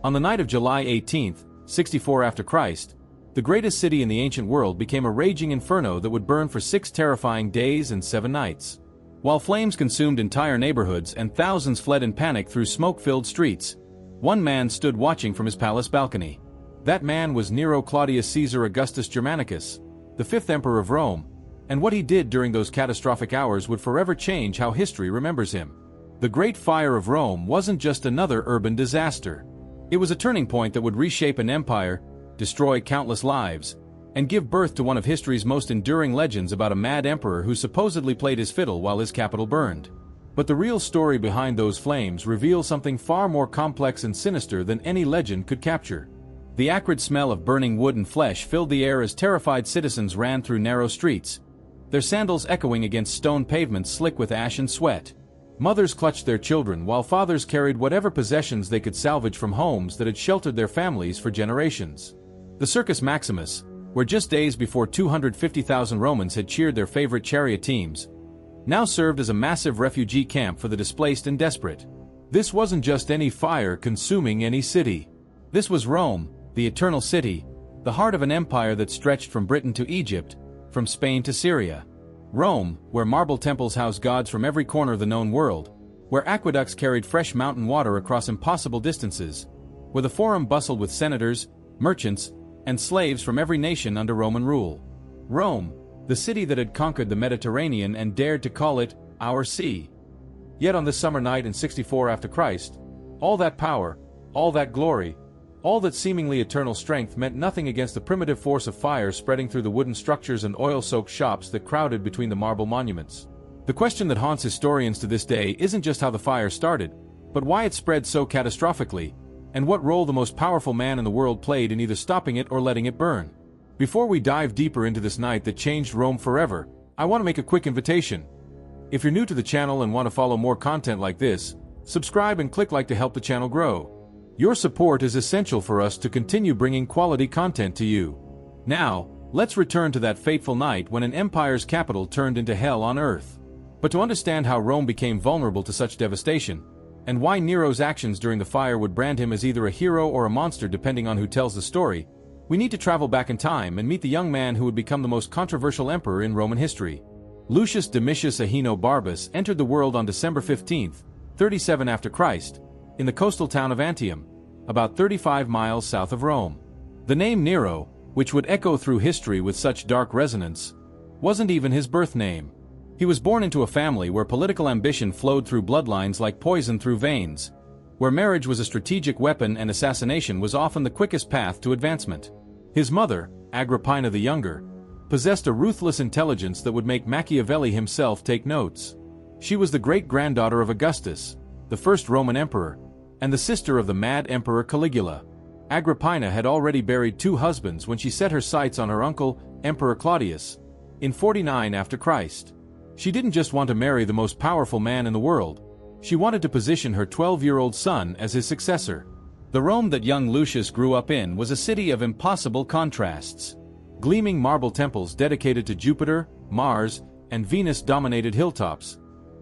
On the night of July 18, 64 after Christ, the greatest city in the ancient world became a raging inferno that would burn for 6 terrifying days and 7 nights. While flames consumed entire neighborhoods and thousands fled in panic through smoke-filled streets, one man stood watching from his palace balcony. That man was Nero Claudius Caesar Augustus Germanicus, the 5th emperor of Rome, and what he did during those catastrophic hours would forever change how history remembers him. The Great Fire of Rome wasn't just another urban disaster. It was a turning point that would reshape an empire, destroy countless lives, and give birth to one of history's most enduring legends about a mad emperor who supposedly played his fiddle while his capital burned. But the real story behind those flames reveals something far more complex and sinister than any legend could capture. The acrid smell of burning wood and flesh filled the air as terrified citizens ran through narrow streets, their sandals echoing against stone pavements slick with ash and sweat. Mothers clutched their children while fathers carried whatever possessions they could salvage from homes that had sheltered their families for generations. The Circus Maximus, where just days before 250,000 Romans had cheered their favorite chariot teams, now served as a massive refugee camp for the displaced and desperate. This wasn't just any fire consuming any city. This was Rome, the eternal city, the heart of an empire that stretched from Britain to Egypt, from Spain to Syria. Rome, where marble temples housed gods from every corner of the known world, where aqueducts carried fresh mountain water across impossible distances, where the Forum bustled with senators, merchants, and slaves from every nation under Roman rule. Rome, the city that had conquered the Mediterranean and dared to call it our sea. Yet on this summer night in 64 after Christ, all that power, all that glory, all that seemingly eternal strength meant nothing against the primitive force of fire spreading through the wooden structures and oil-soaked shops that crowded between the marble monuments. The question that haunts historians to this day isn't just how the fire started, but why it spread so catastrophically, and what role the most powerful man in the world played in either stopping it or letting it burn. Before we dive deeper into this night that changed Rome forever, I want to make a quick invitation. If you're new to the channel and want to follow more content like this, subscribe and click like to help the channel grow. Your support is essential for us to continue bringing quality content to you. Now, let's return to that fateful night when an empire's capital turned into hell on earth. But to understand how Rome became vulnerable to such devastation, and why Nero's actions during the fire would brand him as either a hero or a monster depending on who tells the story, we need to travel back in time and meet the young man who would become the most controversial emperor in Roman history. Lucius Domitius Ahenobarbus entered the world on December 15, 37 after Christ, in the coastal town of Antium, about 35 miles south of Rome. The name Nero, which would echo through history with such dark resonance, wasn't even his birth name. He was born into a family where political ambition flowed through bloodlines like poison through veins, where marriage was a strategic weapon and assassination was often the quickest path to advancement. His mother, Agrippina the Younger, possessed a ruthless intelligence that would make Machiavelli himself take notes. She was the great-granddaughter of Augustus, the first Roman emperor, and the sister of the mad Emperor Caligula. Agrippina had already buried 2 husbands when she set her sights on her uncle, Emperor Claudius, in 49 after Christ. She didn't just want to marry the most powerful man in the world, she wanted to position her 12-year-old son as his successor. The Rome that young Lucius grew up in was a city of impossible contrasts. Gleaming marble temples dedicated to Jupiter, Mars, and Venus dominated hilltops,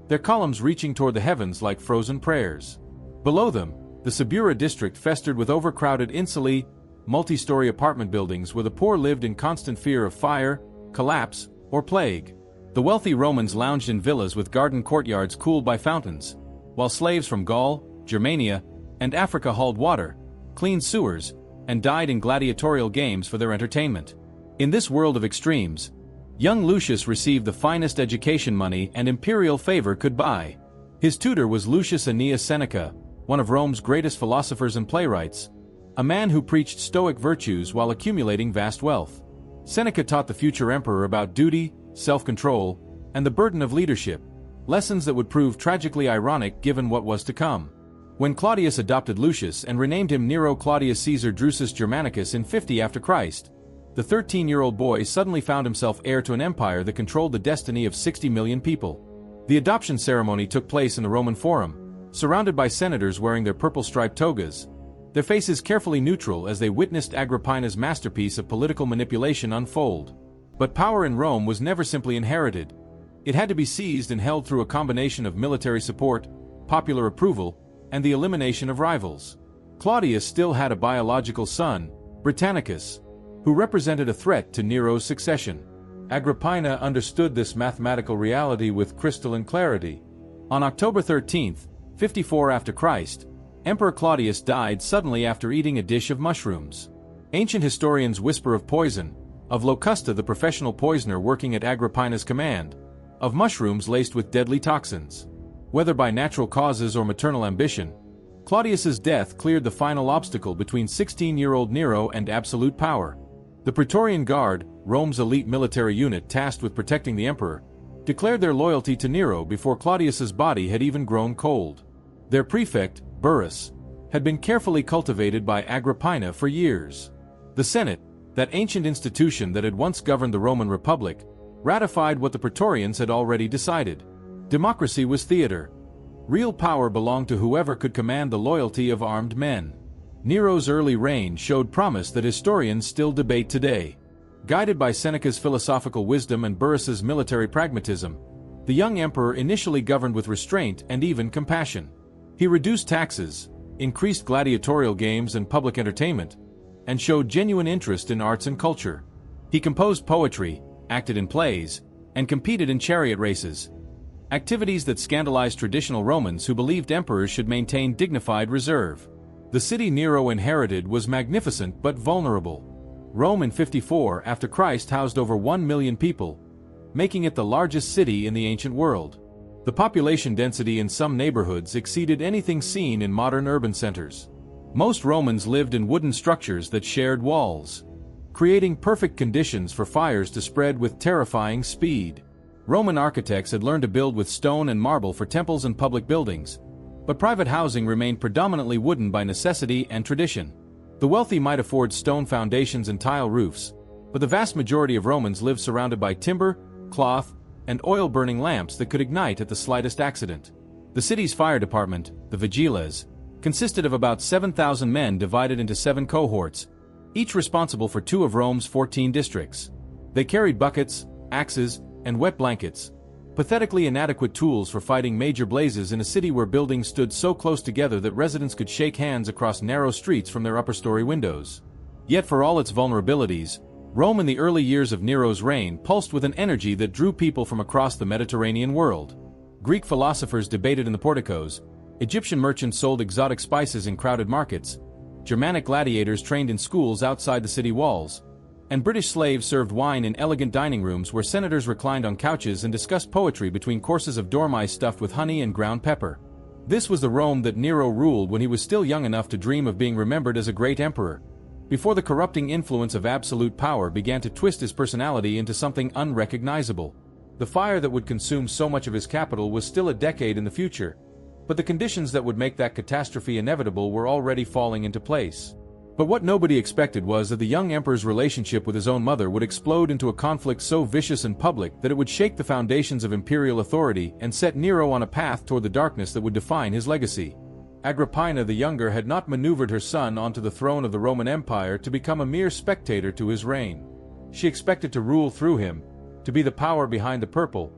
their columns reaching toward the heavens like frozen prayers. Below them, the Subura district festered with overcrowded insulae, multi-story apartment buildings where the poor lived in constant fear of fire, collapse, or plague. The wealthy Romans lounged in villas with garden courtyards cooled by fountains, while slaves from Gaul, Germania, and Africa hauled water, cleaned sewers, and died in gladiatorial games for their entertainment. In this world of extremes, young Lucius received the finest education money and imperial favor could buy. His tutor was Lucius Annaeus Seneca, one of Rome's greatest philosophers and playwrights, a man who preached stoic virtues while accumulating vast wealth. Seneca taught the future emperor about duty, self-control, and the burden of leadership, lessons that would prove tragically ironic given what was to come. When Claudius adopted Lucius and renamed him Nero Claudius Caesar Drusus Germanicus in 50 after Christ, the 13-year-old boy suddenly found himself heir to an empire that controlled the destiny of 60 million people. The adoption ceremony took place in the Roman Forum, surrounded by senators wearing their purple-striped togas, their faces carefully neutral as they witnessed Agrippina's masterpiece of political manipulation unfold. But power in Rome was never simply inherited. It had to be seized and held through a combination of military support, popular approval, and the elimination of rivals. Claudius still had a biological son, Britannicus, who represented a threat to Nero's succession. Agrippina understood this mathematical reality with crystalline clarity. On October 13, 54 after Christ, Emperor Claudius died suddenly after eating a dish of mushrooms. Ancient historians whisper of poison, of Locusta the professional poisoner working at Agrippina's command, of mushrooms laced with deadly toxins. Whether by natural causes or maternal ambition, Claudius's death cleared the final obstacle between 16-year-old Nero and absolute power. The Praetorian Guard, Rome's elite military unit tasked with protecting the emperor, declared their loyalty to Nero before Claudius's body had even grown cold. Their prefect, Burrus, had been carefully cultivated by Agrippina for years. The Senate, that ancient institution that had once governed the Roman Republic, ratified what the Praetorians had already decided. Democracy was theater. Real power belonged to whoever could command the loyalty of armed men. Nero's early reign showed promise that historians still debate today. Guided by Seneca's philosophical wisdom and Burrus's military pragmatism, the young emperor initially governed with restraint and even compassion. He reduced taxes, increased gladiatorial games and public entertainment, and showed genuine interest in arts and culture. He composed poetry, acted in plays, and competed in chariot races, activities that scandalized traditional Romans who believed emperors should maintain dignified reserve. The city Nero inherited was magnificent but vulnerable. Rome in 54 after Christ housed over 1 million people, making it the largest city in the ancient world. The population density in some neighborhoods exceeded anything seen in modern urban centers. Most Romans lived in wooden structures that shared walls, creating perfect conditions for fires to spread with terrifying speed. Roman architects had learned to build with stone and marble for temples and public buildings, but private housing remained predominantly wooden by necessity and tradition. The wealthy might afford stone foundations and tile roofs, but the vast majority of Romans lived surrounded by timber, cloth, and oil-burning lamps that could ignite at the slightest accident. The city's fire department, the vigiles, consisted of about 7,000 men divided into 7 cohorts, each responsible for 2 of Rome's 14 districts. They carried buckets, axes, and wet blankets, pathetically inadequate tools for fighting major blazes in a city where buildings stood so close together that residents could shake hands across narrow streets from their upper-story windows. Yet for all its vulnerabilities, Rome in the early years of Nero's reign pulsed with an energy that drew people from across the Mediterranean world. Greek philosophers debated in the porticos, Egyptian merchants sold exotic spices in crowded markets, Germanic gladiators trained in schools outside the city walls, and British slaves served wine in elegant dining rooms where senators reclined on couches and discussed poetry between courses of dormice stuffed with honey and ground pepper. This was the Rome that Nero ruled when he was still young enough to dream of being remembered as a great emperor, before the corrupting influence of absolute power began to twist his personality into something unrecognizable. The fire that would consume so much of his capital was still a decade in the future, but the conditions that would make that catastrophe inevitable were already falling into place. But what nobody expected was that the young emperor's relationship with his own mother would explode into a conflict so vicious and public that it would shake the foundations of imperial authority and set Nero on a path toward the darkness that would define his legacy. Agrippina the Younger had not maneuvered her son onto the throne of the Roman Empire to become a mere spectator to his reign. She expected to rule through him, to be the power behind the purple,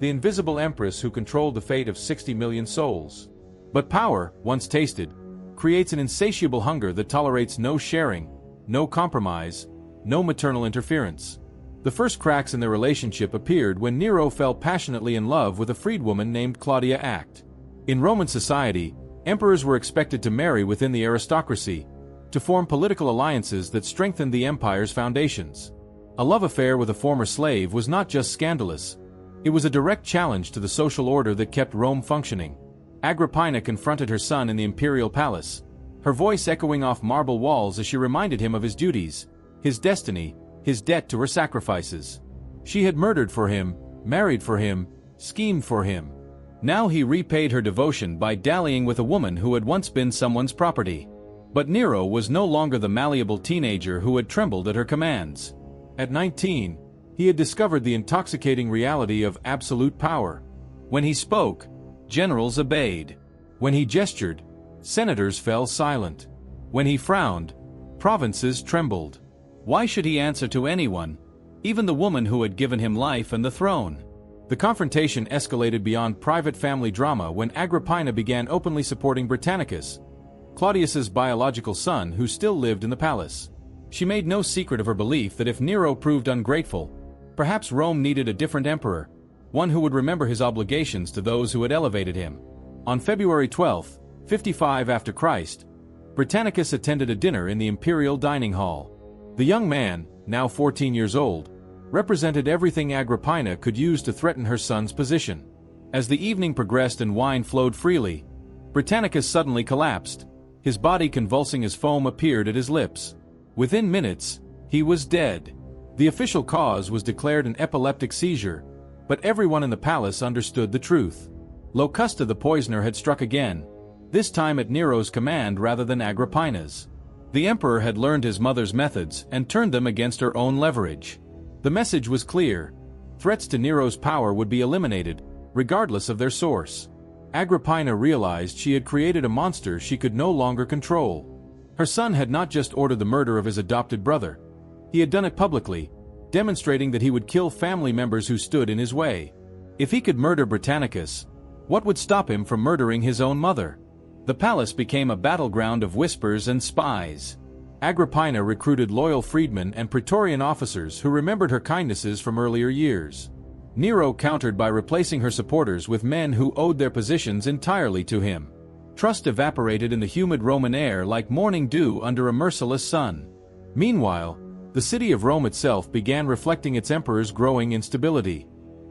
the invisible empress who controlled the fate of 60 million souls. But power, once tasted, creates an insatiable hunger that tolerates no sharing, no compromise, no maternal interference. The first cracks in their relationship appeared when Nero fell passionately in love with a freedwoman named Claudia Act. In Roman society, emperors were expected to marry within the aristocracy, to form political alliances that strengthened the empire's foundations. A love affair with a former slave was not just scandalous, it was a direct challenge to the social order that kept Rome functioning. Agrippina confronted her son in the imperial palace, her voice echoing off marble walls as she reminded him of his duties, his destiny, his debt to her sacrifices. She had murdered for him, married for him, schemed for him. Now he repaid her devotion by dallying with a woman who had once been someone's property. But Nero was no longer the malleable teenager who had trembled at her commands. At 19, he had discovered the intoxicating reality of absolute power. When he spoke, generals obeyed. When he gestured, senators fell silent. When he frowned, provinces trembled. Why should he answer to anyone, even the woman who had given him life and the throne? The confrontation escalated beyond private family drama when Agrippina began openly supporting Britannicus, Claudius's biological son who still lived in the palace. She made no secret of her belief that if Nero proved ungrateful, perhaps Rome needed a different emperor, one who would remember his obligations to those who had elevated him. On February 12, 55 after Christ, Britannicus attended a dinner in the imperial dining hall. The young man, now 14 years old, represented everything Agrippina could use to threaten her son's position. As the evening progressed and wine flowed freely, Britannicus suddenly collapsed. His body convulsing as foam appeared at his lips. Within minutes, he was dead. The official cause was declared an epileptic seizure, but everyone in the palace understood the truth. Locusta the poisoner had struck again, this time at Nero's command rather than Agrippina's. The emperor had learned his mother's methods and turned them against her own leverage. The message was clear. Threats to Nero's power would be eliminated, regardless of their source. Agrippina realized she had created a monster she could no longer control. Her son had not just ordered the murder of his adopted brother. He had done it publicly, demonstrating that he would kill family members who stood in his way. If he could murder Britannicus, what would stop him from murdering his own mother? The palace became a battleground of whispers and spies. Agrippina recruited loyal freedmen and Praetorian officers who remembered her kindnesses from earlier years. Nero countered by replacing her supporters with men who owed their positions entirely to him. Trust evaporated in the humid Roman air like morning dew under a merciless sun. Meanwhile, the city of Rome itself began reflecting its emperor's growing instability.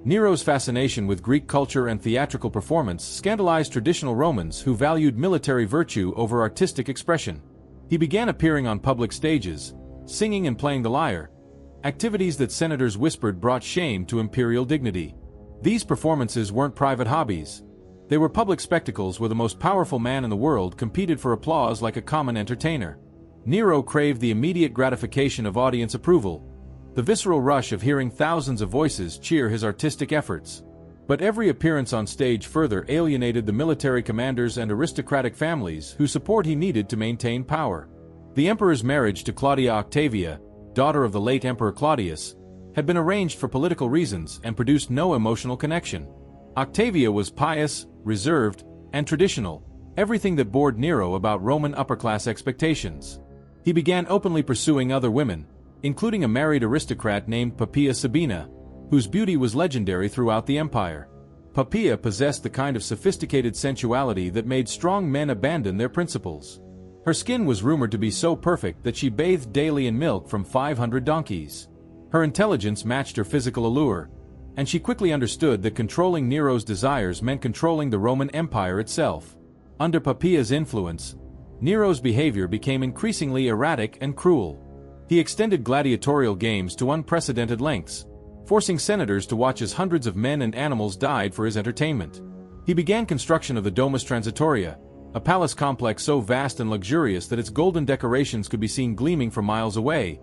Nero's fascination with Greek culture and theatrical performance scandalized traditional Romans who valued military virtue over artistic expression. He began appearing on public stages, singing and playing the lyre, activities that senators whispered brought shame to imperial dignity. These performances weren't private hobbies. They were public spectacles where the most powerful man in the world competed for applause like a common entertainer. Nero craved the immediate gratification of audience approval, the visceral rush of hearing thousands of voices cheer his artistic efforts. But every appearance on stage further alienated the military commanders and aristocratic families whose support he needed to maintain power. The emperor's marriage to Claudia Octavia, daughter of the late Emperor Claudius, had been arranged for political reasons and produced no emotional connection. Octavia was pious, reserved, and traditional, everything that bored Nero about Roman upper-class expectations. He began openly pursuing other women, including a married aristocrat named Poppaea Sabina, whose beauty was legendary throughout the empire. Poppaea possessed the kind of sophisticated sensuality that made strong men abandon their principles. Her skin was rumored to be so perfect that she bathed daily in milk from 500 donkeys. Her intelligence matched her physical allure, and she quickly understood that controlling Nero's desires meant controlling the Roman Empire itself. Under Poppaea's influence, Nero's behavior became increasingly erratic and cruel. He extended gladiatorial games to unprecedented lengths, forcing senators to watch as hundreds of men and animals died for his entertainment. He began construction of the Domus Transitoria, a palace complex so vast and luxurious that its golden decorations could be seen gleaming from miles away,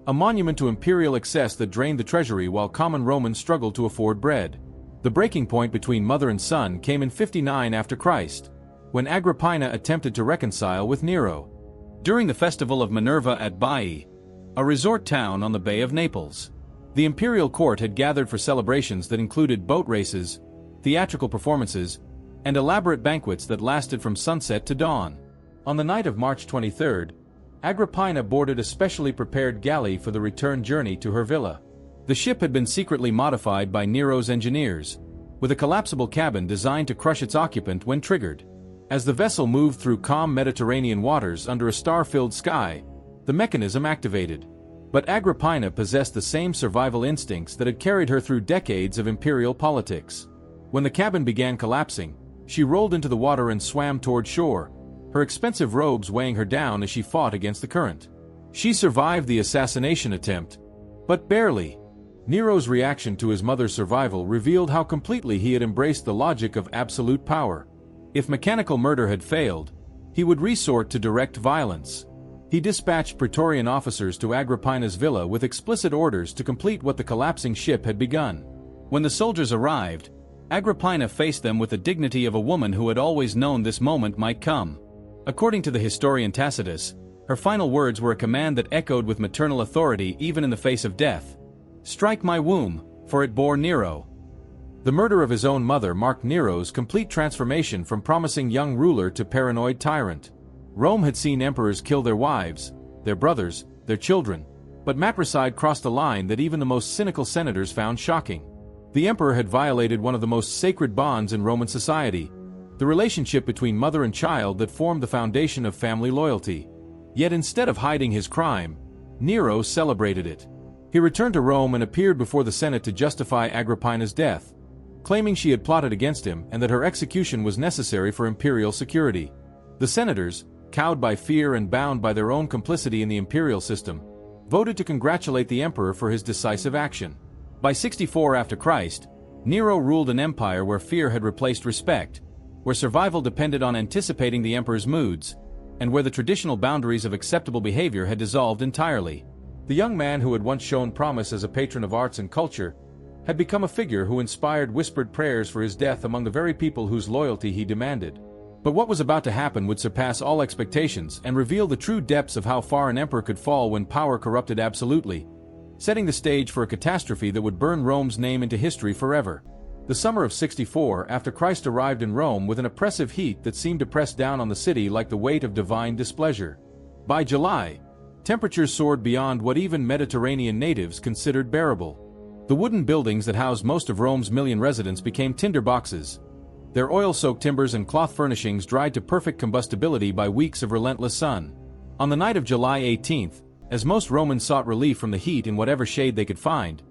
a monument to imperial excess that drained the treasury while common Romans struggled to afford bread. The breaking point between mother and son came in 59 after Christ, when Agrippina attempted to reconcile with Nero. During the festival of Minerva at Baiae, a resort town on the Bay of Naples, the imperial court had gathered for celebrations that included boat races, theatrical performances, and elaborate banquets that lasted from sunset to dawn. On the night of March 23, Agrippina boarded a specially prepared galley for the return journey to her villa. The ship had been secretly modified by Nero's engineers, with a collapsible cabin designed to crush its occupant when triggered. As the vessel moved through calm Mediterranean waters under a star-filled sky, the mechanism activated. But Agrippina possessed the same survival instincts that had carried her through decades of imperial politics. When the cabin began collapsing, she rolled into the water and swam toward shore, her expensive robes weighing her down as she fought against the current. She survived the assassination attempt, but barely. Nero's reaction to his mother's survival revealed how completely he had embraced the logic of absolute power. If mechanical murder had failed, he would resort to direct violence. He dispatched Praetorian officers to Agrippina's villa with explicit orders to complete what the collapsing ship had begun. When the soldiers arrived, Agrippina faced them with the dignity of a woman who had always known this moment might come. According to the historian Tacitus, her final words were a command that echoed with maternal authority even in the face of death. "Strike my womb, for it bore Nero." The murder of his own mother marked Nero's complete transformation from promising young ruler to paranoid tyrant. Rome had seen emperors kill their wives, their brothers, their children, but matricide crossed a line that even the most cynical senators found shocking. The emperor had violated one of the most sacred bonds in Roman society, the relationship between mother and child that formed the foundation of family loyalty. Yet instead of hiding his crime, Nero celebrated it. He returned to Rome and appeared before the Senate to justify Agrippina's death, claiming she had plotted against him and that her execution was necessary for imperial security. The senators, cowed by fear and bound by their own complicity in the imperial system, voted to congratulate the emperor for his decisive action. By 64 after Christ, Nero ruled an empire where fear had replaced respect, where survival depended on anticipating the emperor's moods, and where the traditional boundaries of acceptable behavior had dissolved entirely. The young man who had once shown promise as a patron of arts and culture had become a figure who inspired whispered prayers for his death among the very people whose loyalty he demanded. But what was about to happen would surpass all expectations and reveal the true depths of how far an emperor could fall when power corrupted absolutely, setting the stage for a catastrophe that would burn Rome's name into history forever. The summer of 64 after Christ arrived in Rome with an oppressive heat that seemed to press down on the city like the weight of divine displeasure. By July, temperatures soared beyond what even Mediterranean natives considered bearable. The wooden buildings that housed most of Rome's million residents became tinder boxes, their oil-soaked timbers and cloth furnishings dried to perfect combustibility by weeks of relentless sun. On the night of July 18th, as most Romans sought relief from the heat in whatever shade they could find,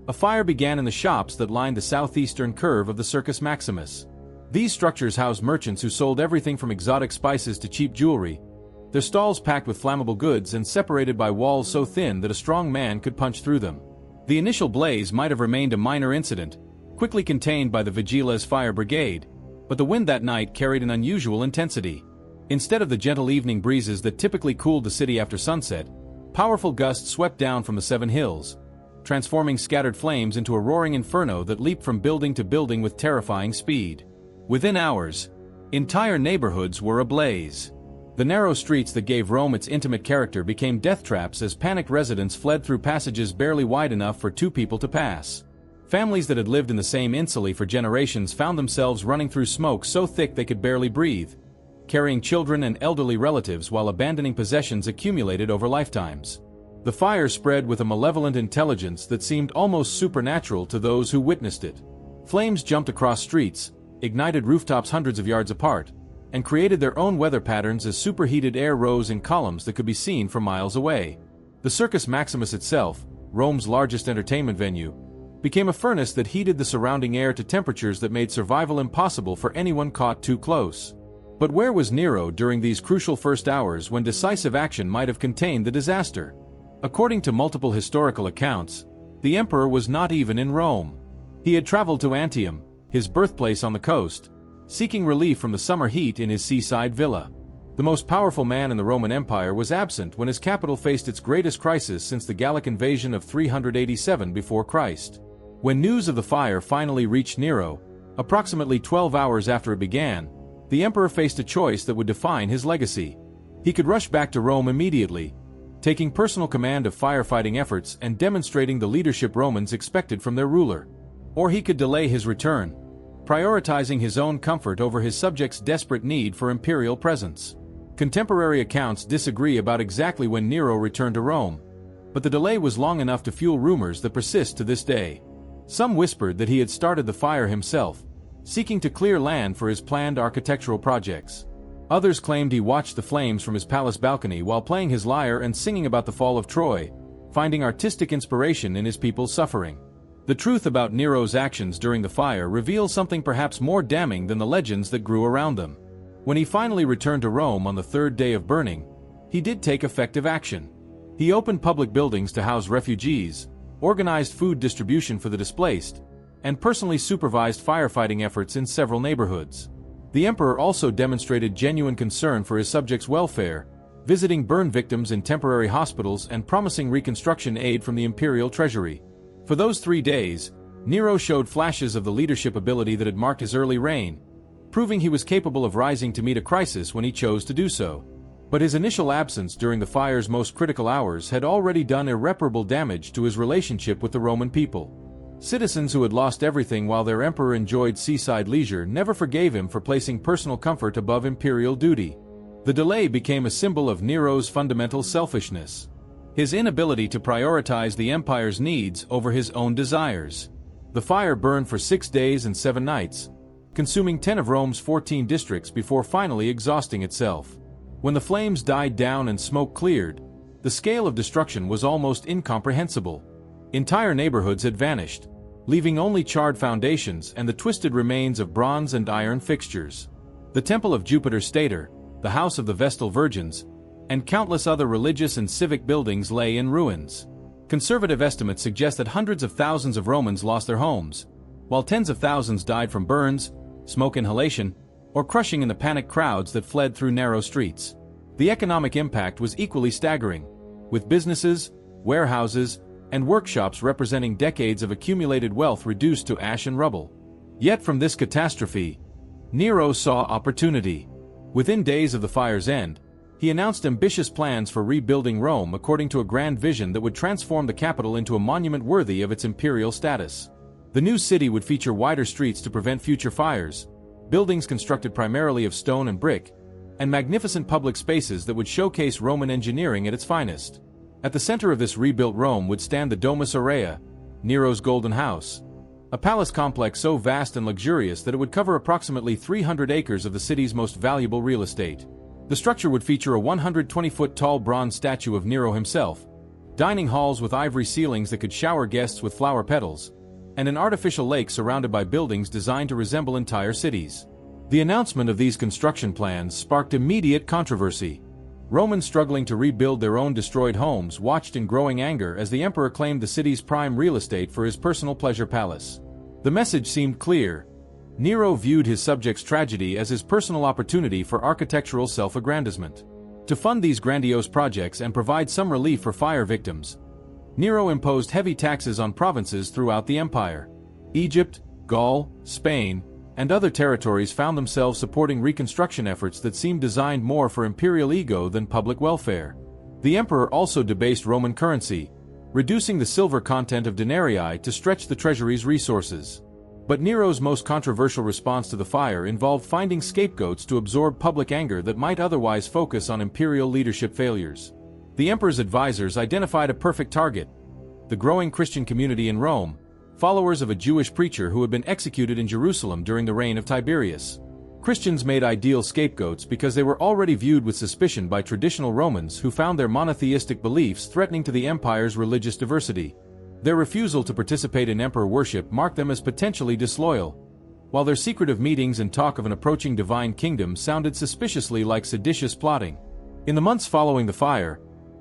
a fire began in the shops that lined the southeastern curve of the Circus Maximus. These structures housed merchants who sold everything from exotic spices to cheap jewelry, their stalls packed with flammable goods and separated by walls so thin that a strong man could punch through them. The initial blaze might have remained a minor incident, quickly contained by the Vigiles Fire Brigade, but the wind that night carried an unusual intensity. Instead of the gentle evening breezes that typically cooled the city after sunset, powerful gusts swept down from the Seven Hills, transforming scattered flames into a roaring inferno that leaped from building to building with terrifying speed. Within hours, entire neighborhoods were ablaze. The narrow streets that gave Rome its intimate character became death traps as panicked residents fled through passages barely wide enough for two people to pass. Families that had lived in the same insulae for generations found themselves running through smoke so thick they could barely breathe, carrying children and elderly relatives while abandoning possessions accumulated over lifetimes. The fire spread with a malevolent intelligence that seemed almost supernatural to those who witnessed it. Flames jumped across streets, ignited rooftops hundreds of yards apart, and created their own weather patterns as superheated air rose in columns that could be seen from miles away. The Circus Maximus itself, Rome's largest entertainment venue, became a furnace that heated the surrounding air to temperatures that made survival impossible for anyone caught too close. But where was Nero during these crucial first hours when decisive action might have contained the disaster? According to multiple historical accounts, the emperor was not even in Rome. He had traveled to Antium, his birthplace on the coast, seeking relief from the summer heat in his seaside villa. The most powerful man in the Roman Empire was absent when his capital faced its greatest crisis since the Gallic invasion of 387 before Christ. When news of the fire finally reached Nero, approximately 12 hours after it began, the emperor faced a choice that would define his legacy. He could rush back to Rome immediately, taking personal command of firefighting efforts and demonstrating the leadership Romans expected from their ruler. Or he could delay his return, prioritizing his own comfort over his subjects' desperate need for imperial presence. Contemporary accounts disagree about exactly when Nero returned to Rome, but the delay was long enough to fuel rumors that persist to this day. Some whispered that he had started the fire himself, seeking to clear land for his planned architectural projects. Others claimed he watched the flames from his palace balcony while playing his lyre and singing about the fall of Troy, finding artistic inspiration in his people's suffering. The truth about Nero's actions during the fire reveals something perhaps more damning than the legends that grew around them. When he finally returned to Rome on the third day of burning, he did take effective action. He opened public buildings to house refugees, organized food distribution for the displaced, and personally supervised firefighting efforts in several neighborhoods. The emperor also demonstrated genuine concern for his subjects' welfare, visiting burn victims in temporary hospitals and promising reconstruction aid from the imperial treasury. For those 3 days, Nero showed flashes of the leadership ability that had marked his early reign, proving he was capable of rising to meet a crisis when he chose to do so. But his initial absence during the fire's most critical hours had already done irreparable damage to his relationship with the Roman people. Citizens who had lost everything while their emperor enjoyed seaside leisure never forgave him for placing personal comfort above imperial duty. The delay became a symbol of Nero's fundamental selfishness. His inability to prioritize the empire's needs over his own desires. The fire burned for 6 days and 7 nights, consuming 10 of Rome's 14 districts before finally exhausting itself. When the flames died down and smoke cleared, the scale of destruction was almost incomprehensible. Entire neighborhoods had vanished, leaving only charred foundations and the twisted remains of bronze and iron fixtures. The Temple of Jupiter Stator, the House of the Vestal Virgins, and countless other religious and civic buildings lay in ruins. Conservative estimates suggest that hundreds of thousands of Romans lost their homes, while tens of thousands died from burns, smoke inhalation, or crushing in the panicked crowds that fled through narrow streets. The economic impact was equally staggering, with businesses, warehouses, and workshops representing decades of accumulated wealth reduced to ash and rubble. Yet from this catastrophe, Nero saw opportunity. Within days of the fire's end, he announced ambitious plans for rebuilding Rome according to a grand vision that would transform the capital into a monument worthy of its imperial status. The new city would feature wider streets to prevent future fires, buildings constructed primarily of stone and brick, and magnificent public spaces that would showcase Roman engineering at its finest. At the center of this rebuilt Rome would stand the Domus Aurea, Nero's golden house, a palace complex so vast and luxurious that it would cover approximately 300 acres of the city's most valuable real estate. The structure would feature a 120-foot-tall bronze statue of Nero himself, dining halls with ivory ceilings that could shower guests with flower petals, and an artificial lake surrounded by buildings designed to resemble entire cities. The announcement of these construction plans sparked immediate controversy. Romans struggling to rebuild their own destroyed homes watched in growing anger as the emperor claimed the city's prime real estate for his personal pleasure palace. The message seemed clear. Nero viewed his subjects' tragedy as his personal opportunity for architectural self-aggrandizement. To fund these grandiose projects and provide some relief for fire victims, Nero imposed heavy taxes on provinces throughout the empire. Egypt, Gaul, Spain, and other territories found themselves supporting reconstruction efforts that seemed designed more for imperial ego than public welfare. The emperor also debased Roman currency, reducing the silver content of denarii to stretch the treasury's resources. But Nero's most controversial response to the fire involved finding scapegoats to absorb public anger that might otherwise focus on imperial leadership failures. The emperor's advisors identified a perfect target: the growing Christian community in Rome, followers of a Jewish preacher who had been executed in Jerusalem during the reign of Tiberius. Christians made ideal scapegoats because they were already viewed with suspicion by traditional Romans who found their monotheistic beliefs threatening to the empire's religious diversity. Their refusal to participate in emperor worship marked them as potentially disloyal, while their secretive meetings and talk of an approaching divine kingdom sounded suspiciously like seditious plotting. In the months following the fire,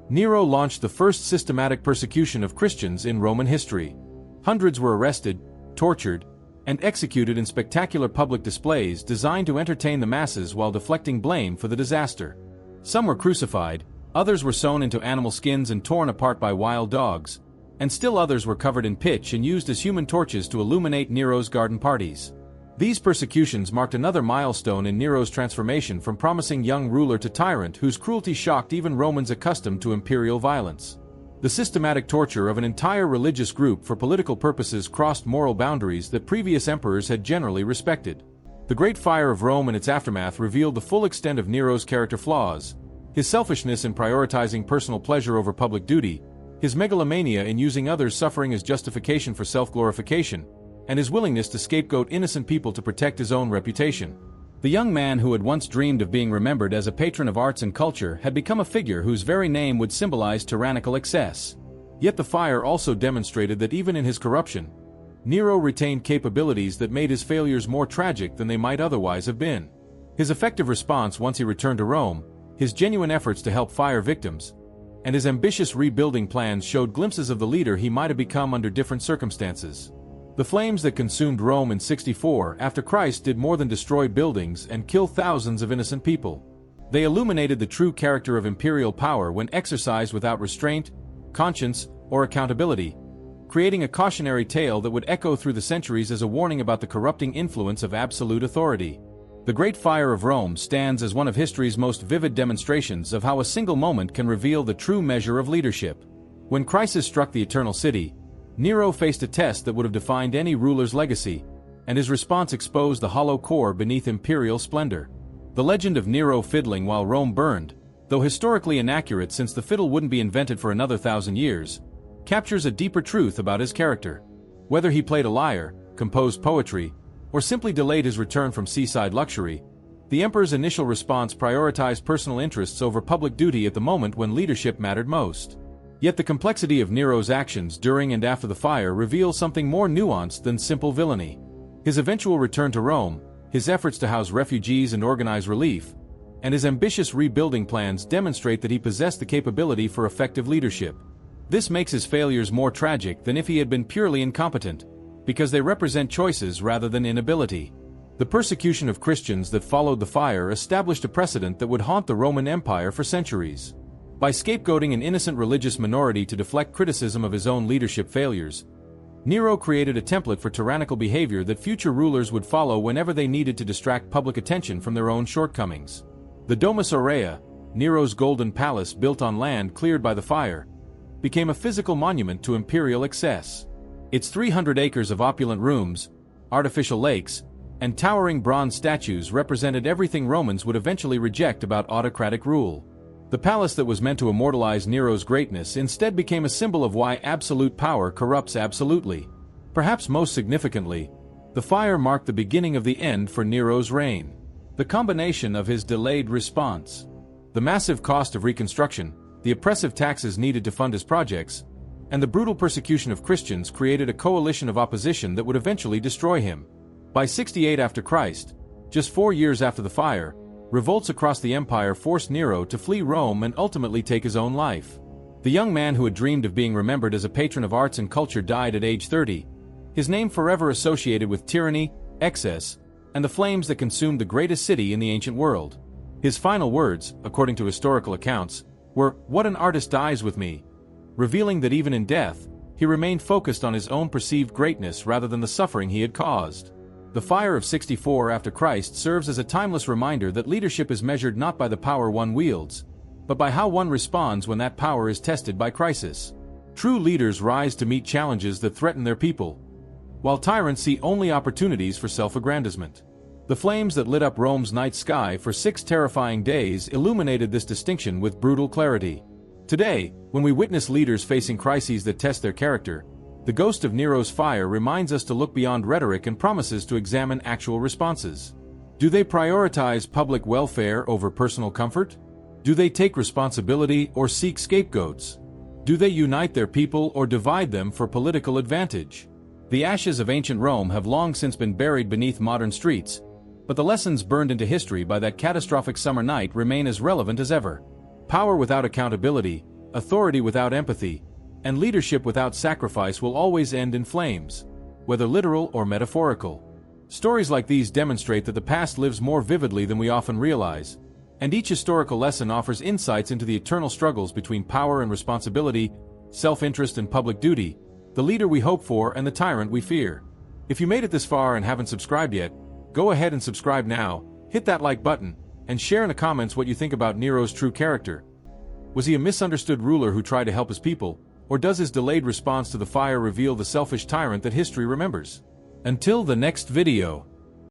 Nero launched the first systematic persecution of Christians in Roman history. Hundreds were arrested, tortured, and executed in spectacular public displays designed to entertain the masses while deflecting blame for the disaster. Some were crucified, others were sewn into animal skins and torn apart by wild dogs, and still others were covered in pitch and used as human torches to illuminate Nero's garden parties. These persecutions marked another milestone in Nero's transformation from promising young ruler to tyrant whose cruelty shocked even Romans accustomed to imperial violence. The systematic torture of an entire religious group for political purposes crossed moral boundaries that previous emperors had generally respected. The Great Fire of Rome and its aftermath revealed the full extent of Nero's character flaws: his selfishness in prioritizing personal pleasure over public duty, his megalomania in using others' suffering as justification for self-glorification, and his willingness to scapegoat innocent people to protect his own reputation. The young man who had once dreamed of being remembered as a patron of arts and culture had become a figure whose very name would symbolize tyrannical excess. Yet the fire also demonstrated that even in his corruption, Nero retained capabilities that made his failures more tragic than they might otherwise have been. His effective response once he returned to Rome, his genuine efforts to help fire victims, and his ambitious rebuilding plans showed glimpses of the leader he might have become under different circumstances. The flames that consumed Rome in 64 after Christ did more than destroy buildings and kill thousands of innocent people. They illuminated the true character of imperial power when exercised without restraint, conscience, or accountability, creating a cautionary tale that would echo through the centuries as a warning about the corrupting influence of absolute authority. The Great Fire of Rome stands as one of history's most vivid demonstrations of how a single moment can reveal the true measure of leadership. When crisis struck the Eternal City, Nero faced a test that would have defined any ruler's legacy, and his response exposed the hollow core beneath imperial splendor. The legend of Nero fiddling while Rome burned, though historically inaccurate since the fiddle wouldn't be invented for another 1,000 years, captures a deeper truth about his character. Whether he played a lyre, composed poetry, or simply delayed his return from seaside luxury, the emperor's initial response prioritized personal interests over public duty at the moment when leadership mattered most. Yet the complexity of Nero's actions during and after the fire reveals something more nuanced than simple villainy. His eventual return to Rome, his efforts to house refugees and organize relief, and his ambitious rebuilding plans demonstrate that he possessed the capability for effective leadership. This makes his failures more tragic than if he had been purely incompetent, because they represent choices rather than inability. The persecution of Christians that followed the fire established a precedent that would haunt the Roman Empire for centuries. By scapegoating an innocent religious minority to deflect criticism of his own leadership failures, Nero created a template for tyrannical behavior that future rulers would follow whenever they needed to distract public attention from their own shortcomings. The Domus Aurea, Nero's golden palace built on land cleared by the fire, became a physical monument to imperial excess. Its 300 acres of opulent rooms, artificial lakes, and towering bronze statues represented everything Romans would eventually reject about autocratic rule. The palace that was meant to immortalize Nero's greatness instead became a symbol of why absolute power corrupts absolutely. Perhaps most significantly, the fire marked the beginning of the end for Nero's reign. The combination of his delayed response, the massive cost of reconstruction, the oppressive taxes needed to fund his projects, and the brutal persecution of Christians created a coalition of opposition that would eventually destroy him. By 68 after Christ, just 4 years after the fire, revolts across the empire forced Nero to flee Rome and ultimately take his own life. The young man who had dreamed of being remembered as a patron of arts and culture died at age 30, his name forever associated with tyranny, excess, and the flames that consumed the greatest city in the ancient world. His final words, according to historical accounts, were, "What an artist dies with me," revealing that even in death, he remained focused on his own perceived greatness rather than the suffering he had caused. The fire of 64 after Christ serves as a timeless reminder that leadership is measured not by the power one wields, but by how one responds when that power is tested by crisis. True leaders rise to meet challenges that threaten their people, while tyrants see only opportunities for self-aggrandizement. The flames that lit up Rome's night sky for 6 terrifying days illuminated this distinction with brutal clarity. Today, when we witness leaders facing crises that test their character, the ghost of Nero's fire reminds us to look beyond rhetoric and promises to examine actual responses. Do they prioritize public welfare over personal comfort? Do they take responsibility or seek scapegoats? Do they unite their people or divide them for political advantage? The ashes of ancient Rome have long since been buried beneath modern streets, but the lessons burned into history by that catastrophic summer night remain as relevant as ever. Power without accountability, authority without empathy, and leadership without sacrifice will always end in flames, whether literal or metaphorical. Stories like these demonstrate that the past lives more vividly than we often realize, and each historical lesson offers insights into the eternal struggles between power and responsibility, self-interest and public duty, the leader we hope for and the tyrant we fear. If you made it this far and haven't subscribed yet, go ahead and subscribe now, hit that like button, and share in the comments what you think about Nero's true character. Was he a misunderstood ruler who tried to help his people, or does his delayed response to the fire reveal the selfish tyrant that history remembers? Until the next video.